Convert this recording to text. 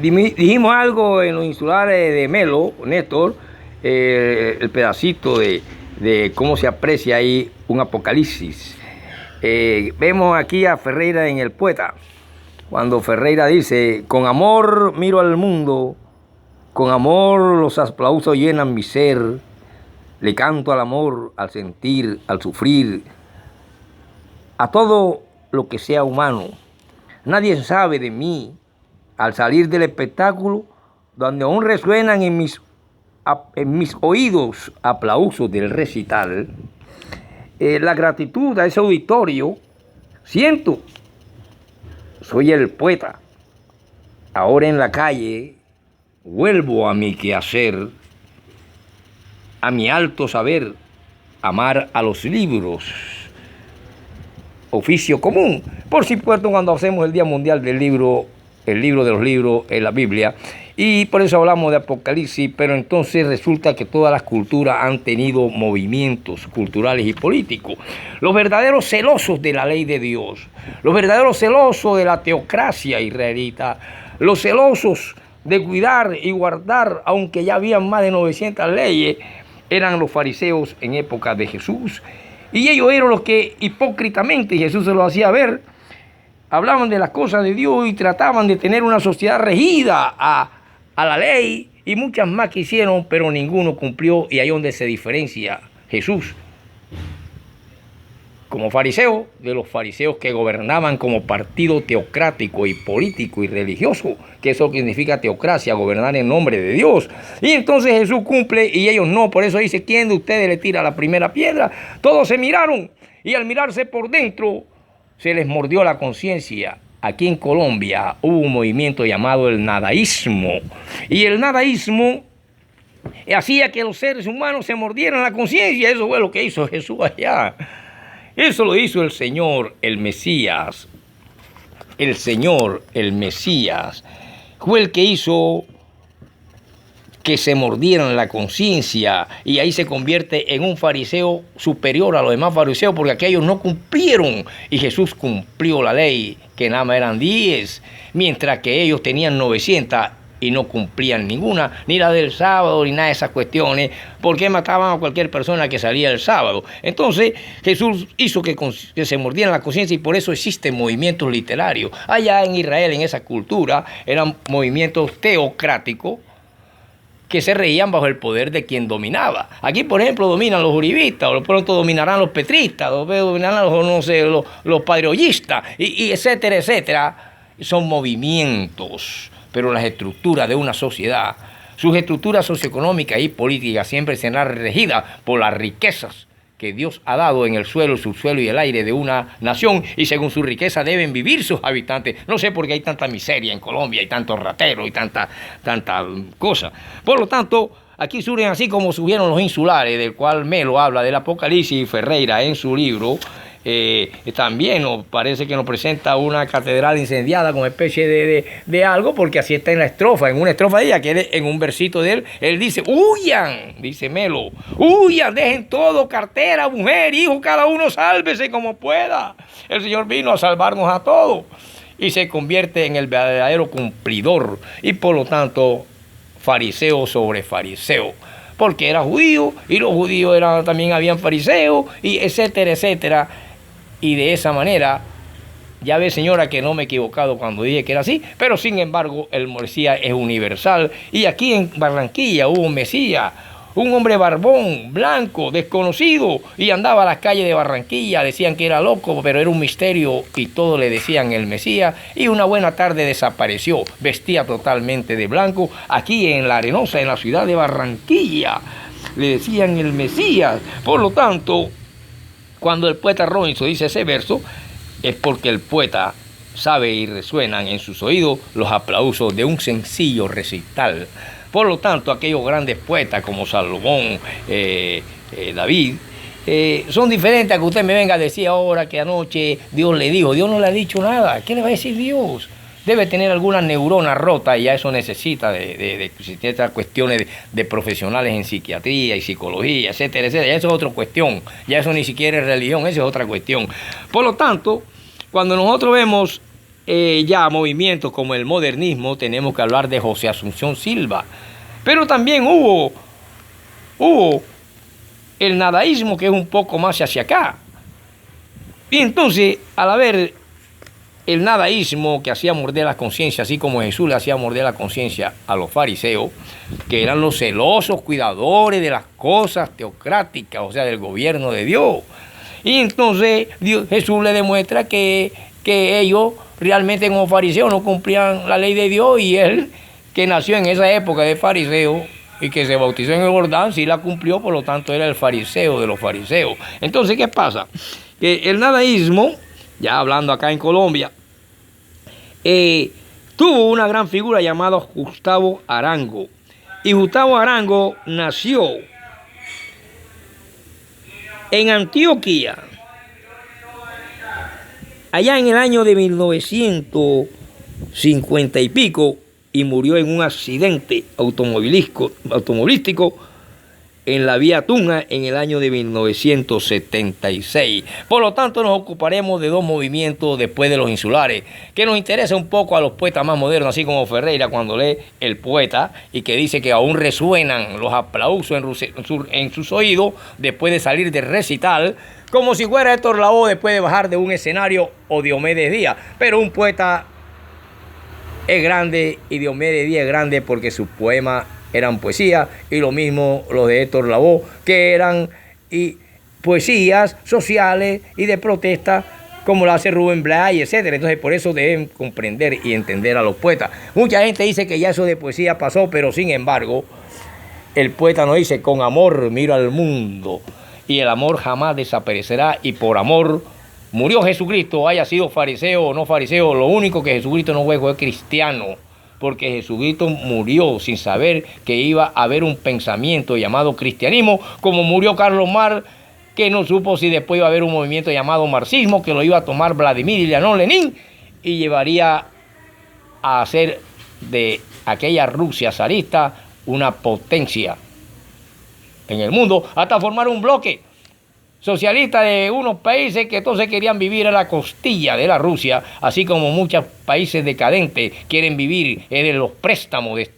Dijimos algo en los insulares de Melo, Néstor, el pedacito de cómo se aprecia ahí un apocalipsis. Vemos aquí a Ferreira en El Poeta, cuando Ferreira dice: con amor miro al mundo, con amor los aplausos llenan mi ser, le canto al amor, al sentir, al sufrir, a todo lo que sea humano. Nadie sabe de mí al salir del espectáculo, donde aún resuenan en mis oídos aplausos del recital. La gratitud a ese auditorio, siento, soy el poeta. Ahora en la calle vuelvo a mi quehacer, a mi alto saber, amar a los libros, oficio común. Por supuesto, cuando hacemos el Día Mundial del Libro, el libro de los libros es la Biblia, y por eso hablamos de Apocalipsis, pero entonces resulta que todas las culturas han tenido movimientos culturales y políticos. Los verdaderos celosos de la ley de Dios, los verdaderos celosos de la teocracia israelita, los celosos de cuidar y guardar, aunque ya habían más de 900 leyes, eran los fariseos en época de Jesús. Y ellos eran los que hipócritamente, Jesús se lo hacía ver, hablaban de las cosas de Dios y trataban de tener una sociedad regida a la ley, y muchas más que hicieron, pero ninguno cumplió, y ahí es donde se diferencia Jesús como fariseo de los fariseos que gobernaban como partido teocrático y político y religioso, que eso significa teocracia, gobernar en nombre de Dios. Y entonces Jesús cumple y ellos no. Por eso dice: ¿quién de ustedes le tira la primera piedra? Todos se miraron, y al mirarse por dentro se les mordió la conciencia. Aquí en Colombia hubo un movimiento llamado el nadaísmo, y el nadaísmo hacía que los seres humanos se mordieran la conciencia. Eso fue lo que hizo Jesús allá. Eso lo hizo el Señor, el Mesías. El Señor, el Mesías, fue el que hizo que se mordieran la conciencia, y ahí se convierte en un fariseo superior a los demás fariseos, porque aquellos no cumplieron y Jesús cumplió la ley, que nada más eran 10, mientras que ellos tenían 900 y no cumplían ninguna, ni la del sábado, ni nada de esas cuestiones, porque mataban a cualquier persona que salía el sábado. Entonces Jesús hizo que se mordieran la conciencia, y por eso existen movimientos literarios. Allá en Israel, en esa cultura, eran movimientos teocráticos que se reían bajo el poder de quien dominaba. Aquí, por ejemplo, dominan los uribistas, o de pronto dominarán los petristas, o dominarán los padreollistas, y etcétera, etcétera. Son movimientos, pero las estructuras de una sociedad, sus estructuras socioeconómicas y políticas, siempre serán regidas por las riquezas que Dios ha dado en el suelo, el subsuelo y el aire de una nación, y según su riqueza deben vivir sus habitantes. No sé por qué hay tanta miseria en Colombia, hay tantos rateros y tanta cosa. Por lo tanto, aquí surgen así como subieron los insulares, del cual Melo habla del Apocalipsis, y Ferreira en su libro también parece que nos presenta una catedral incendiada como especie de algo, porque así está en la estrofa, en una estrofa de ella, que en un versito de él dice: huyan, dice Melo, huyan, dejen todo, cartera, mujer, hijo, cada uno sálvese como pueda. El Señor vino a salvarnos a todos, y se convierte en el verdadero cumplidor, y por lo tanto fariseo sobre fariseo, porque era judío, y los judíos también habían fariseos, y etcétera, etcétera. Y de esa manera, ya ve, señora, que no me he equivocado cuando dije que era así, pero sin embargo el Mesías es universal. Y aquí en Barranquilla hubo un Mesías, un hombre barbón, blanco, desconocido, y andaba a las calles de Barranquilla. Decían que era loco, pero era un misterio, y todos le decían el Mesías. Y una buena tarde desapareció, vestía totalmente de blanco. Aquí en La Arenosa, en la ciudad de Barranquilla, le decían el Mesías. Por lo tanto, cuando el poeta Robinson dice ese verso, es porque el poeta sabe y resuenan en sus oídos los aplausos de un sencillo recital. Por lo tanto, aquellos grandes poetas como Salomón, David, son diferentes a que usted me venga a decir ahora que anoche Dios le dijo. Dios no le ha dicho nada. ¿Qué le va a decir Dios? Debe tener alguna neurona rota, y ya eso necesita de ciertas cuestiones de profesionales en psiquiatría y psicología, etcétera, etcétera. Ya eso es otra cuestión, ya eso ni siquiera es religión, eso es otra cuestión. Por lo tanto, cuando nosotros vemos ya movimientos como el modernismo, tenemos que hablar de José Asunción Silva. Pero también hubo el nadaísmo, que es un poco más hacia acá. Y entonces, al haber el nadaísmo que hacía morder la conciencia, así como Jesús le hacía morder la conciencia a los fariseos, que eran los celosos cuidadores de las cosas teocráticas, o sea, del gobierno de Dios. Y entonces Jesús le demuestra que ellos realmente como fariseos no cumplían la ley de Dios, y él, que nació en esa época de fariseo y que se bautizó en el Jordán, sí la cumplió, por lo tanto era el fariseo de los fariseos. Entonces, ¿qué pasa? Que el nadaísmo, ya hablando acá en Colombia, tuvo una gran figura llamada Gustavo Arango. Y Gustavo Arango nació en Antioquia, allá en el año de 1950 y pico, y murió en un accidente automovilístico en la vía Tuna en el año de 1976. Por lo tanto, nos ocuparemos de dos movimientos después de los insulares, que nos interesa un poco a los poetas más modernos, así como Ferreira, cuando lee El Poeta, y que dice que aún resuenan los aplausos en sus oídos después de salir del recital, como si fuera Héctor Lavoe después de bajar de un escenario, o Diomedes Díaz. Pero un poeta es grande y Diomedes Díaz es grande porque sus poemas eran poesía, y lo mismo los de Héctor Lavoe, que eran poesías sociales y de protesta, como lo hace Rubén Blades, etc. Entonces, por eso deben comprender y entender a los poetas. Mucha gente dice que ya eso de poesía pasó, pero sin embargo, el poeta nos dice: con amor miro al mundo, y el amor jamás desaparecerá, y por amor murió Jesucristo, haya sido fariseo o no fariseo. Lo único que Jesucristo no fue cristiano, porque Jesucristo murió sin saber que iba a haber un pensamiento llamado cristianismo, como murió Carlos Marx, que no supo si después iba a haber un movimiento llamado marxismo, que lo iba a tomar Vladimir Ilyinov Lenin y llevaría a hacer de aquella Rusia zarista una potencia en el mundo, hasta formar un bloque socialista de unos países que entonces querían vivir a la costilla de la Rusia, así como muchos países decadentes quieren vivir en los préstamos de Estados Unidos.